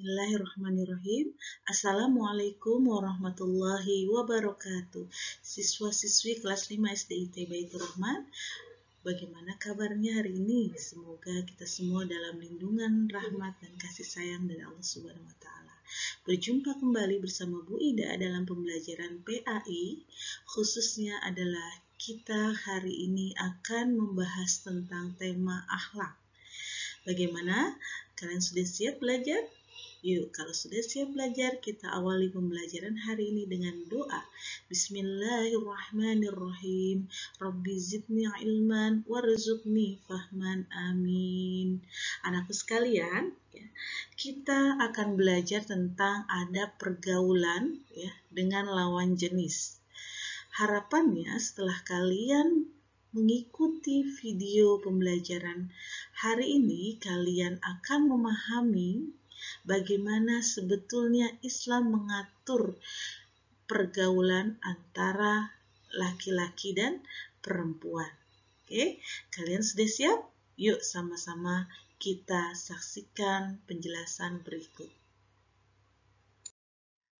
Bismillahirrahmanirrahim. Assalamualaikum warahmatullahi wabarakatuh. Siswa-siswi kelas 5 SD IT Baitur Rahman, bagaimana kabarnya hari ini? Semoga kita semua dalam lindungan, rahmat, dan kasih sayang dari Allah Subhanahu wa Ta'ala. Berjumpa kembali bersama Bu Ida dalam pembelajaran PAI, khususnya adalah kita hari ini akan membahas tentang tema akhlak. Bagaimana? Kalian sudah siap belajar? Yuk, kalau sudah siap belajar, kita awali pembelajaran hari ini dengan doa. Bismillahirrahmanirrahim. Rabbi zidni ilman warzuqni fahman. Amin. Anakku sekalian, kita akan belajar tentang adab pergaulan dengan lawan jenis. Harapannya setelah kalian mengikuti video pembelajaran hari ini, kalian akan memahami bagaimana sebetulnya Islam mengatur pergaulan antara laki-laki dan perempuan. Oke, kalian sudah siap? Yuk sama-sama kita saksikan penjelasan berikut.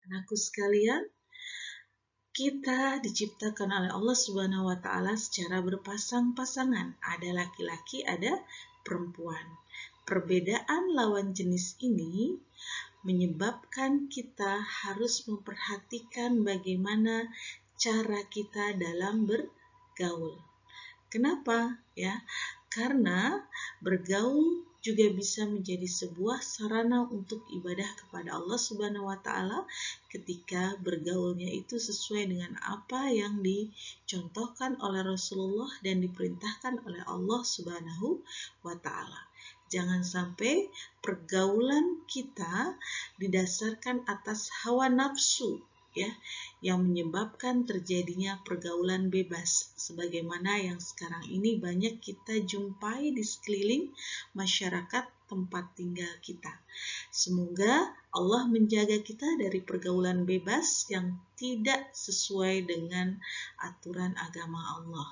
Anakku sekalian, kita diciptakan oleh Allah Subhanahu wa Ta'ala secara berpasang-pasangan. Ada laki-laki, ada perempuan. Perbedaan lawan jenis ini menyebabkan kita harus memperhatikan bagaimana cara kita dalam bergaul. Kenapa? Karena bergaul juga bisa menjadi sebuah sarana untuk ibadah kepada Allah Subhanahu wa Ta'ala ketika bergaulnya itu sesuai dengan apa yang dicontohkan oleh Rasulullah dan diperintahkan oleh Allah Subhanahu wa Ta'ala. Jangan sampai pergaulan kita didasarkan atas hawa nafsu yang menyebabkan terjadinya pergaulan bebas sebagaimana yang sekarang ini banyak kita jumpai di sekeliling masyarakat tempat tinggal kita. Semoga Allah menjaga kita dari pergaulan bebas yang tidak sesuai dengan aturan agama Allah.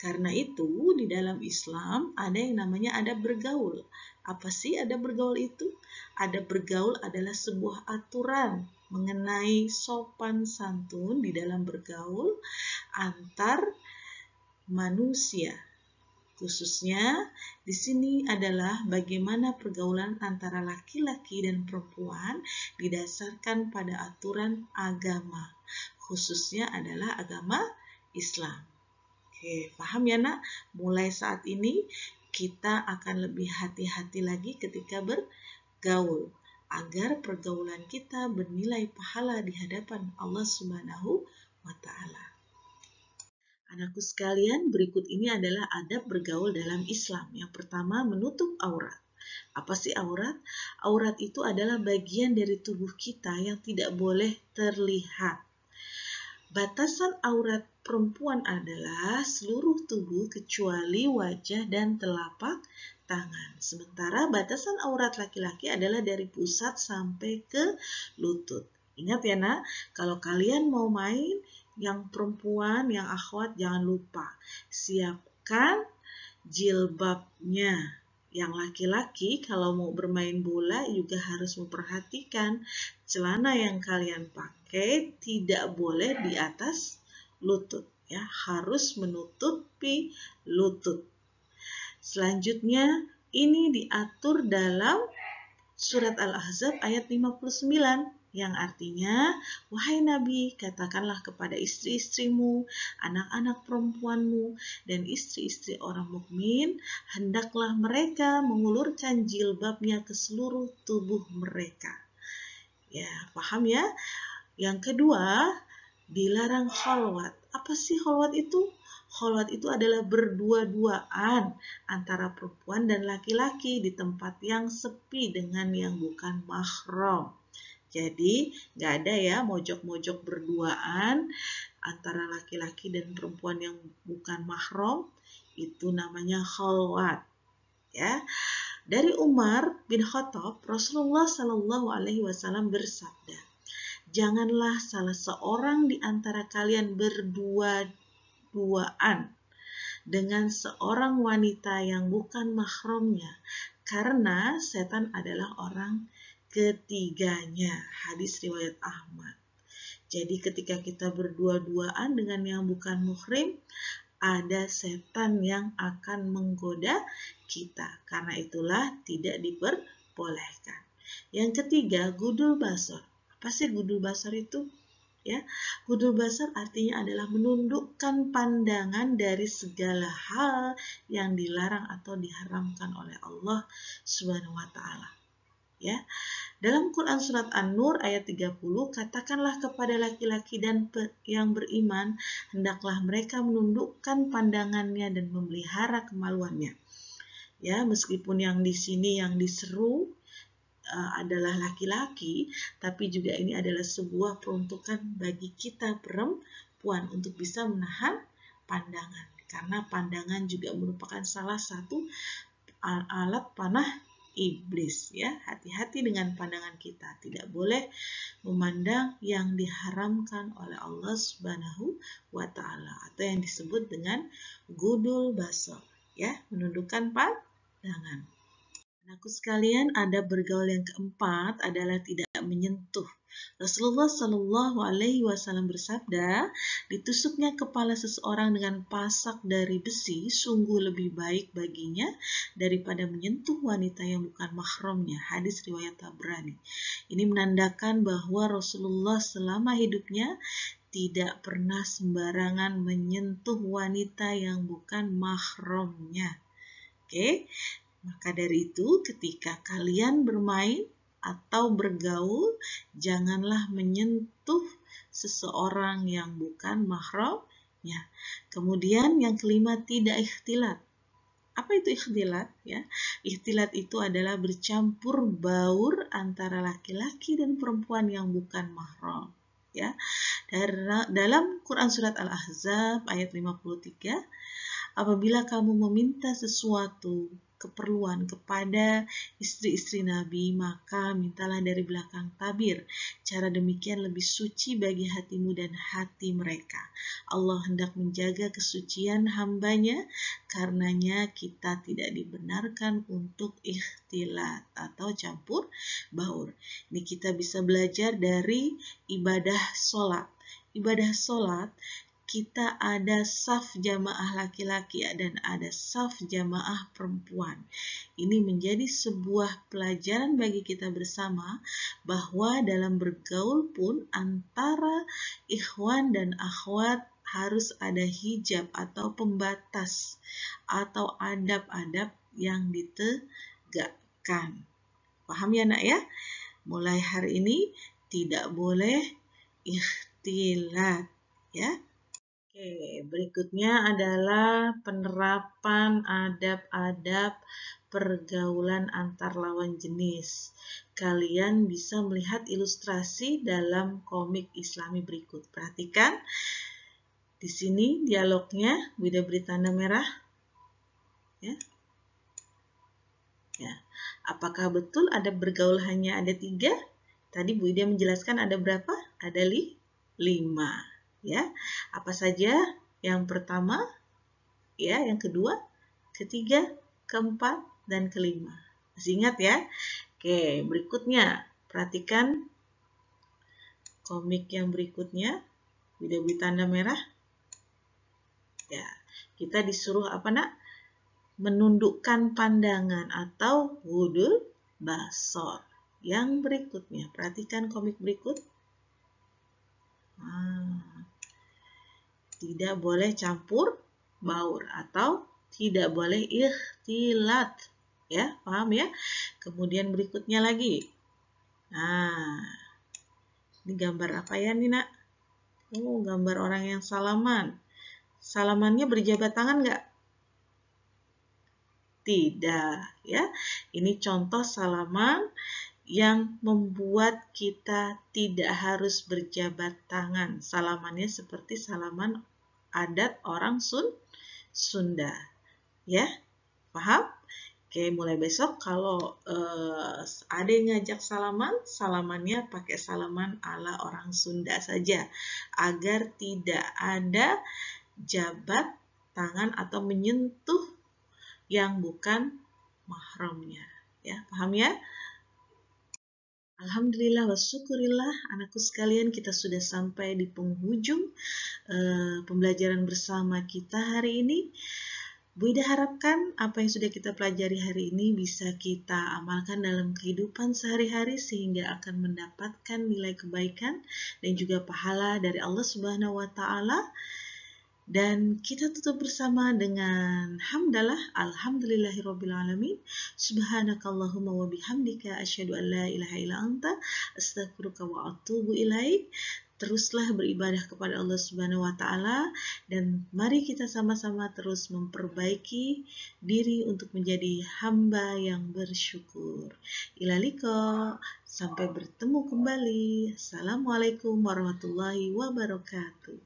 Karena itu di dalam Islam ada yang namanya adab bergaul. Apa sih adab bergaul itu? Adab bergaul adalah sebuah aturan mengenai sopan santun di dalam bergaul antar manusia. Khususnya di sini adalah bagaimana pergaulan antara laki-laki dan perempuan didasarkan pada aturan agama. Khususnya adalah agama Islam. Oke, paham ya nak? Mulai saat ini kita akan lebih hati-hati lagi ketika bergaul agar pergaulan kita bernilai pahala di hadapan Allah Subhanahu wa Ta'ala. Anakku sekalian, berikut ini adalah adab bergaul dalam Islam. Yang pertama, menutup aurat. Apa sih aurat? Aurat itu adalah bagian dari tubuh kita yang tidak boleh terlihat. Batasan aurat perempuan adalah seluruh tubuh kecuali wajah dan telapak tangan. Sementara batasan aurat laki-laki adalah dari pusat sampai ke lutut. Ingat ya nak, kalau kalian mau main yang perempuan, yang akhwat, jangan lupa siapkan jilbabnya. Yang laki-laki kalau mau bermain bola juga harus memperhatikan celana yang kalian pakai tidak boleh di atas lutut, harus menutupi lutut. Selanjutnya ini diatur dalam surat Al-Ahzab ayat 59 yang artinya, wahai Nabi, katakanlah kepada istri-istrimu, anak-anak perempuanmu, dan istri-istri orang mukmin, hendaklah mereka mengulurkan jilbabnya ke seluruh tubuh mereka. Ya, paham ya? Yang kedua, dilarang khalwat. Apa sih khalwat itu? Khalwat itu adalah berdua-duaan antara perempuan dan laki-laki di tempat yang sepi dengan yang bukan mahram. Jadi nggak ada ya mojok-mojok berduaan antara laki-laki dan perempuan yang bukan mahram, itu namanya khalwat. Dari Umar bin Khattab, Rasulullah Shallallahu Alaihi Wasallam bersabda, janganlah salah seorang di antara kalian berdua-duaan dengan seorang wanita yang bukan mahramnya, karena setan adalah orang ketiganya. Hadis riwayat Ahmad. Jadi ketika kita berdua-duaan dengan yang bukan muhrim, ada setan yang akan menggoda kita. Karena itulah tidak diperbolehkan. Yang ketiga, gudul basar. Apa sih gudul basar itu? Ya, gudul basar artinya adalah menundukkan pandangan dari segala hal yang dilarang atau diharamkan oleh Allah Subhanahu wa taala. Ya. Dalam Quran surat An-Nur ayat 30, katakanlah kepada laki-laki dan yang beriman, hendaklah mereka menundukkan pandangannya dan memelihara kemaluannya. Ya, meskipun yang di sini yang diseru adalah laki-laki, tapi juga ini adalah sebuah peruntukan bagi kita perempuan untuk bisa menahan pandangan. Karena pandangan juga merupakan salah satu alat panah iblis, ya. Hati-hati dengan pandangan kita. Tidak boleh memandang yang diharamkan oleh Allah Subhanahu wa taala atau yang disebut dengan gudul basar, ya, menundukkan pandangan. Anakku sekalian, adab bergaul yang keempat adalah tidak menyentuh. Rasulullah Shallallahu Alaihi Wasallam bersabda, ditusuknya kepala seseorang dengan pasak dari besi sungguh lebih baik baginya daripada menyentuh wanita yang bukan mahramnya. Hadis riwayat Tabrani. Ini menandakan bahwa Rasulullah selama hidupnya tidak pernah sembarangan menyentuh wanita yang bukan mahramnya. Oke. Maka dari itu, ketika kalian bermain atau bergaul, janganlah menyentuh seseorang yang bukan mahramnya. Kemudian yang kelima, tidak ikhtilat. Apa itu ikhtilat? Ya, ikhtilat itu adalah bercampur baur antara laki-laki dan perempuan yang bukan mahram. Ya, dalam Quran surat Al-Ahzab ayat 53, apabila kamu meminta sesuatu keperluan kepada istri-istri Nabi, maka mintalah dari belakang tabir. Cara demikian lebih suci bagi hatimu dan hati mereka. Allah hendak menjaga kesucian hambanya, karenanya kita tidak dibenarkan untuk ikhtilat atau campur baur. Ini kita bisa belajar dari ibadah sholat. Ibadah sholat, kita ada saf jamaah laki-laki dan ada saf jamaah perempuan. Ini menjadi sebuah pelajaran bagi kita bersama bahwa dalam bergaul pun antara ikhwan dan akhwat harus ada hijab atau pembatas atau adab-adab yang ditegakkan. Paham ya nak ya? Mulai hari ini tidak boleh ikhtilat, ya. Oke, berikutnya adalah penerapan adab-adab pergaulan antar lawan jenis. Kalian bisa melihat ilustrasi dalam komik Islami berikut. Perhatikan di sini dialognya, Bu Ida beri tanda merah. Ya. Ya. Apakah betul ada bergaul hanya ada 3? Tadi Bu Ida menjelaskan ada berapa? Ada 5. Ya, apa saja? Yang pertama, ya, yang kedua, ketiga, keempat, dan kelima. Masih ingat ya? Oke, berikutnya perhatikan komik yang berikutnya. Udah beri tanda merah. Ya, kita disuruh apa nak? Menundukkan pandangan atau gudul basar. Yang berikutnya, perhatikan komik berikut. Tidak boleh campur baur atau tidak boleh ikhtilat. Ya, paham ya? Kemudian berikutnya lagi. Nah, ini gambar apa ya nih nak? Oh, gambar orang yang salaman. Salamannya berjabat tangan nggak? Tidak, ya. Ini contoh salaman yang membuat kita tidak harus berjabat tangan. Salamannya seperti salaman adat orang Sunda. Ya, paham? Oke, mulai besok kalau ada yang ngajak salaman, salamannya pakai salaman ala orang Sunda saja. Agar tidak ada jabat tangan atau menyentuh yang bukan mahramnya. Ya, paham ya? Alhamdulillah wa syukurillah, anakku sekalian, kita sudah sampai di penghujung pembelajaran bersama kita hari ini. Bu Ida harapkan apa yang sudah kita pelajari hari ini bisa kita amalkan dalam kehidupan sehari-hari sehingga akan mendapatkan nilai kebaikan dan juga pahala dari Allah Subhanahu wa Ta'ala. Dan kita tutup bersama dengan hamdalah, alhamdulillahirabbil alamin, subhanakallahumma wa bihamdika asyhadu an la ilaha illa anta astaghfiruka wa atubu ilaik. Teruslah beribadah kepada Allah Subhanahu wa Ta'ala, dan mari kita sama-sama terus memperbaiki diri untuk menjadi hamba yang bersyukur. Ilaliko, sampai bertemu kembali. Assalamualaikum warahmatullahi wabarakatuh.